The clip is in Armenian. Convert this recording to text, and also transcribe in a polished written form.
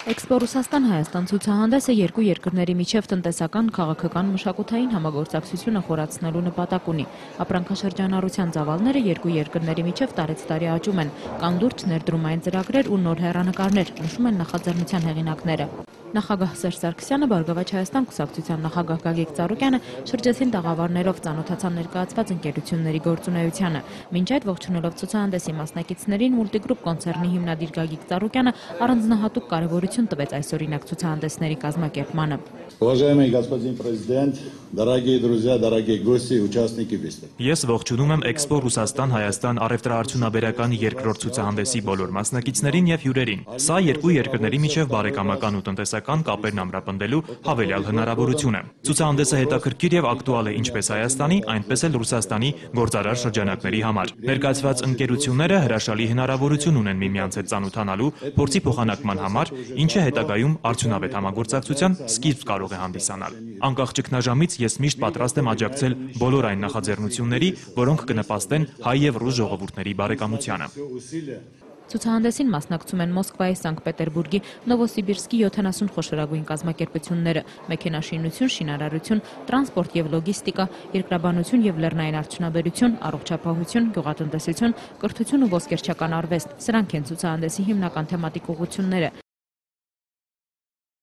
Էքսպո Ռուսաստան-Հայաստան ցուցահանդեսը երկու երկրների միջև տնտեսական, քաղաքական, մշակութային համագործակցությունը խորացնելու նպատակ ունի։ Ապրանքաշրջանառության ծավալները երկու երկրների միջև տարեցտարի աճում են, կան լուրջ ներդրումային ծրագրեր ու նոր հեռանկարներ, նշում են նախաձեռնության հեղինակները։ Նախագահ Սերժ Սարգսյանը, Բարգավաճ Հայաստան կուսակցության նախագահ Գագիկ Ծառուկյանը շրջեցին տաղավարներով, ծանոթացան ներկայացված ընկերությունների գործունեությանը։ Մինչ այդ ողջունելով ցուցահանդեսի մասնակիցներին, Multigroup կոնցեռնի հիմնադիր Գագիկ Ծառուկյանը առանձնահատուկ կարևորություն տվեց այսօրինակ ցուցահանդեսների կազմակերպմանը։ Уважаемый господин президент, дорогие друзья, дорогие гости и участники выставки. Ես ողջունում եմ Էքսպո Ռուսաստան-Հայաստան առևտրաարդյունաբերական երկրորդ ցուցահանդեսի բոլոր մասնակիցներին եւ հյուրերին։ Սա երկու երկրների միջև բարեկամական ու տնտեսական կապերն ամրապնդելու հավելյալ հնարավորություն է։ Ցուցահանդեսը հետաքրքիր եւ ակտուալ է ինչպես Հայաստանի, այնպես էլ Ռուսաստանի գործարար շրջանակների համար։ Ներկայացված ընկերությունները հրաշալի հնարավորություն ունեն միմյանց հետ ծանոթանալու, փորձի փոխանակման համար, ինչը հետագայում արդյունավետ համագործակցության սկիզբ կարող է հանդիսանալ։ Անկախ ճգնաժամից ես միշտ պատրաստ եմ աջակցել բոլոր այն նախաձեռնությունների, որոնք կնպաստեն հայ եւ ռուս ժողովուրդների բարեկամությանը։ Ցուցահանդեսին մասնակցում են Մոսկվայի, Սանկտ Պետերբուրգի, Նովոսիբիրսկի 70 խոշորագույն կազմակերպությունները՝ մեքենաշինություն, շինարարություն, տրանսպորտ եւ լոգիստիկա, երկրաբանություն եւ լեռնային արդյունաբերություն, առողջապահություն, գյուղատնտեսություն, կրթություն ու ոսկերչական արվեստ։ Սրանք են ցուցահանդեսի հիմնական թեմատիկ ուղղությունները։